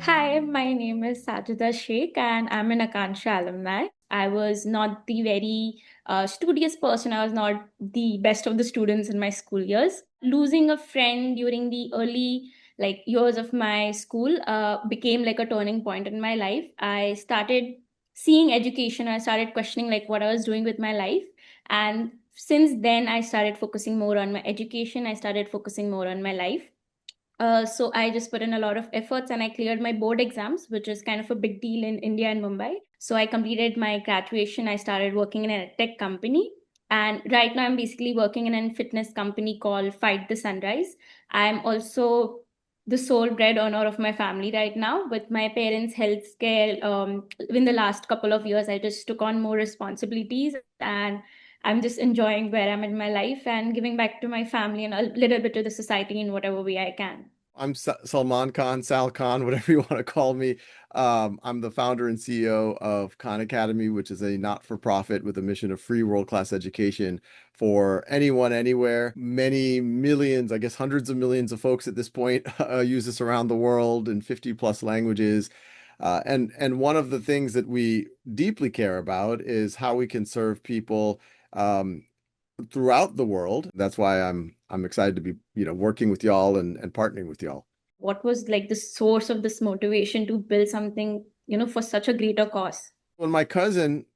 Hi, my name is Sajida Shaikh, and I'm an Akansha alumni. I was not the very studious person. I was not the best of the students in my school years. Losing a friend during the early years of my school became like a turning point in my life. I started seeing education. I started questioning like what I was doing with my life, and since then I started focusing more on my education. I started focusing more on my life. So I just put in a lot of efforts and I cleared my board exams, which is kind of a big deal in India and Mumbai. So I completed my graduation. I started working in a tech company. And right now I'm basically working in a fitness company called Fight the Sunrise. I'm also the sole bread earner of my family right now. With my parents' health care, in the last couple of years, I just took on more responsibilities and I'm just enjoying where I'm in my life and giving back to my family and a little bit to the society in whatever way I can. I'm Salman Khan, Sal Khan, whatever you want to call me. I'm the founder and CEO of Khan Academy, which is a not-for-profit with a mission of free world-class education for anyone, anywhere. Many millions, I guess hundreds of millions of folks at this point use this around the world in 50 plus languages. And one of the things that we deeply care about is how we can serve people um, throughout the world. That's why I'm excited to be, working with y'all and partnering with y'all. What was like the source of this motivation to build something, for such a greater cause? When my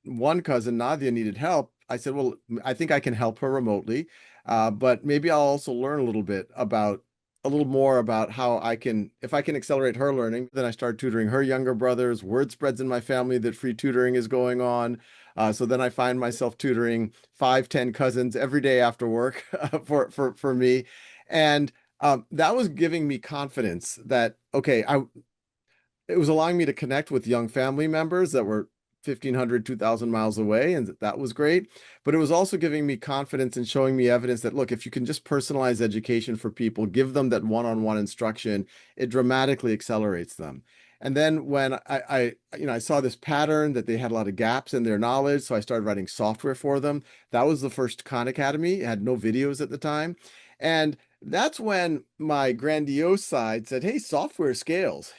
one cousin, Nadia, needed help, I said, well, I think I can help her remotely, but maybe I'll also learn a little more about how if I can accelerate her learning. Then I started tutoring her younger brothers. Word spreads in my family that free tutoring is going on. So then I find myself tutoring 5, 10 cousins every day after work for me. And that was giving me confidence that, okay, it was allowing me to connect with young family members that were 1,500, 2,000 miles away, and that was great. But it was also giving me confidence and showing me evidence that, look, if you can just personalize education for people, give them that one-on-one instruction, it dramatically accelerates them. And then when I saw this pattern that they had a lot of gaps in their knowledge, so I started writing software for them. That was the first Khan Academy. It had no videos at the time. And that's when my grandiose side said, hey, software scales.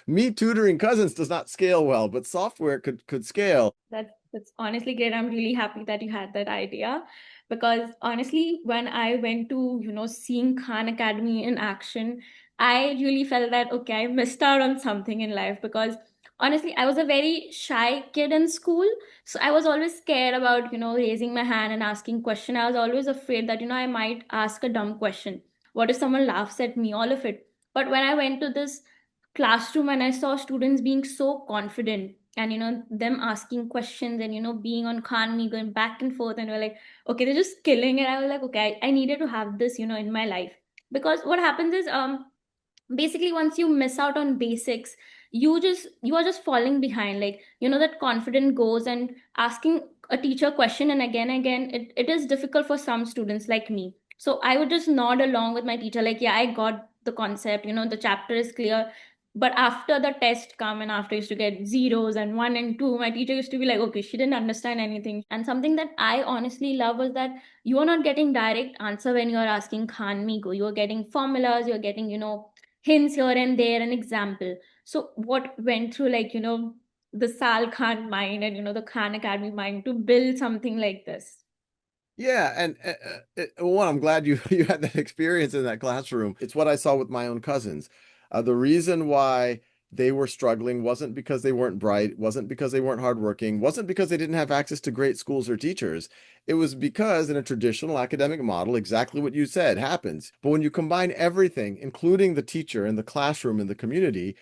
Me tutoring cousins does not scale well, but software could scale. That's honestly great. I'm really happy that you had that idea because honestly, when I went to, seeing Khan Academy in action, I really felt that okay, I missed out on something in life because honestly, I was a very shy kid in school. So I was always scared about, raising my hand and asking question. I was always afraid that, I might ask a dumb question. What if someone laughs at me? All of it. But when I went to this classroom and I saw students being so confident and them asking questions and being on Khanmi going back and forth and we're like okay, they're just killing it. I was like okay, I needed to have this in my life because what happens is basically once you miss out on basics you are just falling behind, like that confidence goes and asking a teacher question and again it is difficult for some students like me. So I would just nod along with my teacher like yeah, I got the concept, the chapter is clear. But after the test come and after I used to get zeros and one and two, my teacher used to be like okay, she didn't understand anything. And something that I honestly love was that you are not getting direct answer when you are asking Khan Migo. You are getting formulas, you're getting hints here and there, an example. So what went through like the Sal Khan mind and the Khan Academy mind to build something like this? Yeah, and one, I'm glad you you had that experience in that classroom. It's what I saw with my own cousins. The reason why they were struggling wasn't because they weren't bright, wasn't because they weren't hardworking, wasn't because they didn't have access to great schools or teachers. It was because in a traditional academic model, exactly what you said happens. But when you combine everything, including the teacher and the classroom and the community,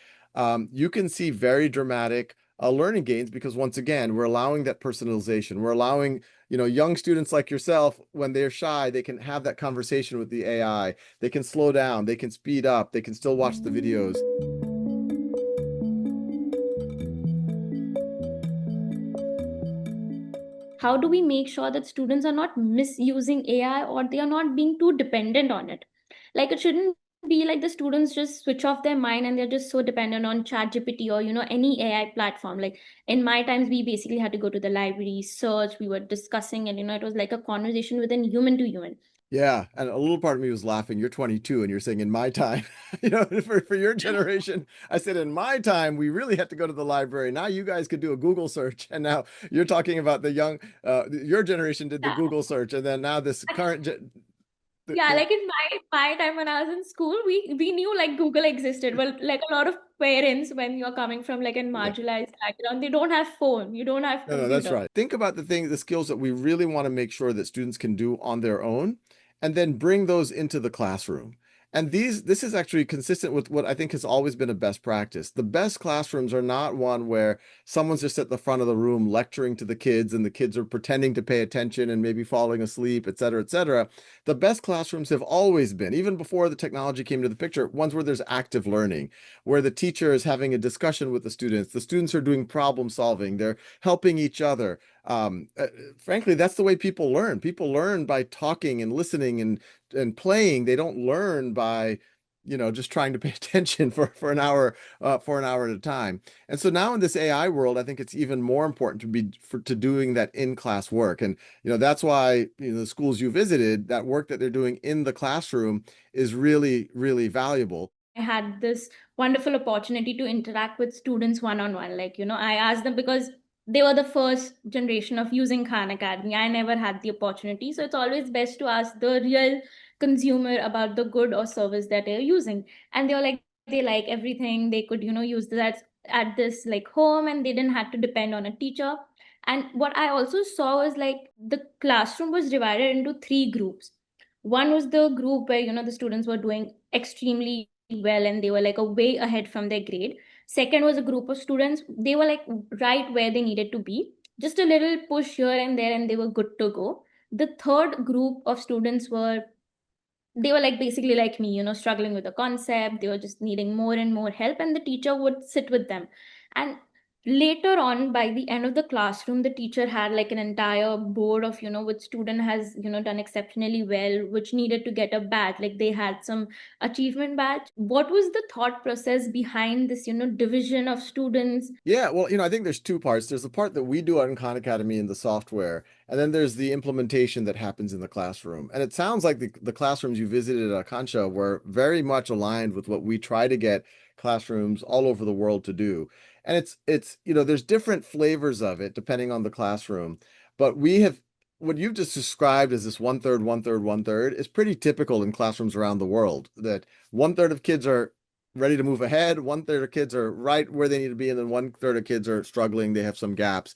you can see very dramatic learning gains because once again, we're allowing that personalization. We're allowing young students like yourself, when they're shy, they can have that conversation with the AI. They can slow down, they can speed up, they can still watch the videos. How do we make sure that students are not misusing AI or they are not being too dependent on it? Like it shouldn't be like the students just switch off their mind and they're just so dependent on ChatGPT or any AI platform. Like in my times, we basically had to go to the library, search, we were discussing, and it was like a conversation within human to human. Yeah, and a little part of me was laughing. You're 22 and you're saying in my time, for your generation, I said in my time we really had to go to the library. Now you guys could do a Google search, and now you're talking about the young, your generation did the Yeah. Google search, and then now this current, Yeah, the like in my time when I was in school, we knew like Google existed. Well, like a lot of parents, when you're coming from like a yeah. marginalized background, they don't have phone. You don't have No, no, that's computer. right. Think about the skills that we really want to make sure that students can do on their own, and then bring those into the classroom. And this is actually consistent with what I think has always been a best practice. The best classrooms are not one where someone's just at the front of the room lecturing to the kids and the kids are pretending to pay attention and maybe falling asleep, et cetera, et cetera. The best classrooms have always been, even before the technology came into the picture, ones where there's active learning, where the teacher is having a discussion with the students are doing problem solving, they're helping each other. Frankly, that's the way people learn. People learn by talking and listening and playing. They don't learn by, just trying to pay attention for an hour at a time. And so now in this AI world, I think it's even more important to doing that in-class work. And that's why the schools you visited, that work that they're doing in the classroom is really, really valuable. I had this wonderful opportunity to interact with students one on one. Like, I asked them because they were the first generation of using Khan Academy. I never had the opportunity. So it's always best to ask the real consumer about the good or service that they're using. And they were like, they like everything. They could, use that at this like home and they didn't have to depend on a teacher. And what I also saw was like the classroom was divided into three groups. One was the group where, the students were doing extremely well and they were like a way ahead from their grade. Second was a group of students, they were like right where they needed to be, just a little push here and there, and they were good to go. The third group of students were, they were like basically like me, struggling with the concept. They were just needing more and more help, and the teacher would sit with them. And later on, by the end of the classroom, the teacher had like an entire board of, which student has, done exceptionally well, which needed to get a badge. Like they had some achievement badge. What was the thought process behind this, division of students? Yeah, well, I think there's two parts. There's the part that we do out in Khan Academy in the software, and then there's the implementation that happens in the classroom. And it sounds like the classrooms you visited at Akansha were very much aligned with what we try to get classrooms all over the world to do. And there's different flavors of it depending on the classroom. But we have what you've just described as this one third, one third, one third is pretty typical in classrooms around the world. That one third of kids are ready to move ahead. One third of kids are right where they need to be, and then one third of kids are struggling. They have some gaps.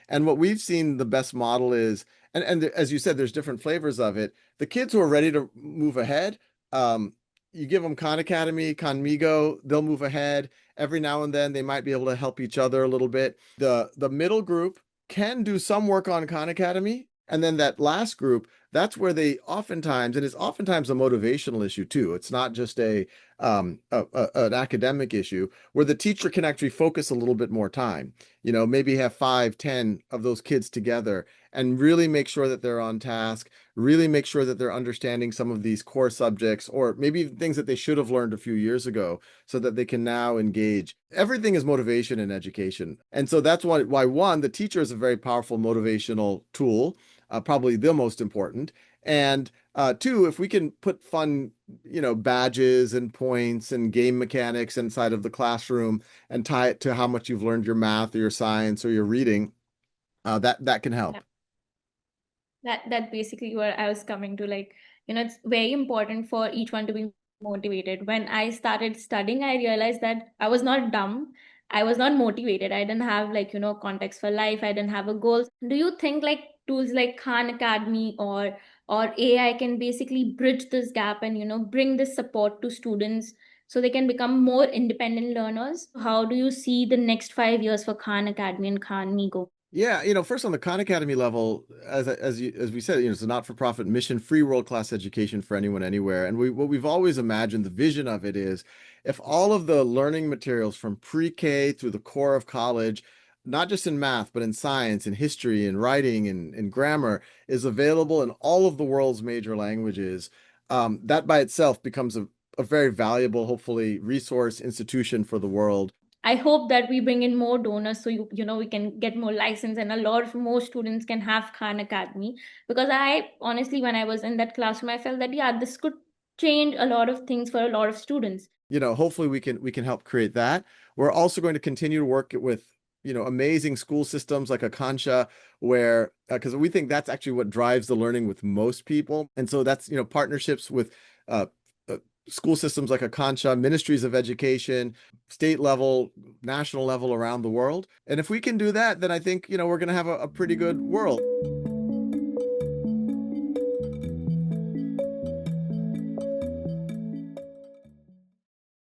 And what we've seen the best model is, and as you said, there's different flavors of it. The kids who are ready to move ahead, you give them Khan Academy, Conmigo, they'll move ahead. Every now and then they might be able to help each other a little bit. The middle group can do some work on Khan Academy. And then that last group, that's where they oftentimes, and it's oftentimes a motivational issue too. It's not just an academic issue where the teacher can actually focus a little bit more time. Maybe have 5, 10 of those kids together and really make sure that they're on task, really make sure that they're understanding some of these core subjects, or maybe even things that they should have learned a few years ago so that they can now engage. Everything is motivation in education. And so that's why one, the teacher is a very powerful motivational tool, probably the most important. And two, if we can put fun, badges and points and game mechanics inside of the classroom and tie it to how much you've learned your math or your science or your reading, that can help. That basically what I was coming to. Like, it's very important for each one to be motivated. When I started studying, I realized that I was not dumb. I was not motivated. I didn't have like, context for life. I didn't have a goal. Do you think like tools like Khan Academy or AI can basically bridge this gap and, bring this support to students so they can become more independent learners? How do you see the next 5 years for Khan Academy and Khan Migo? Yeah, first on the Khan Academy level, as we said, it's a not-for-profit mission, free world-class education for anyone, anywhere. And what we've always imagined, the vision of it is, if all of the learning materials from pre-K through the core of college, not just in math, but in science, in history, in writing, and grammar, is available in all of the world's major languages, that by itself becomes a very valuable, hopefully, resource institution for the world. I hope that we bring in more donors so we can get more license and a lot of more students can have Khan Academy. Because I honestly, when I was in that classroom, I felt that yeah, this could change a lot of things for a lot of students. Hopefully we can help create that. We're also going to continue to work with, amazing school systems like Akansha, where because we think that's actually what drives the learning with most people. And so that's, partnerships with uh, uh, school systems like Akansha, ministries of education, state level, national level around the world. And if we can do that, then I think, we're going to have a pretty good world.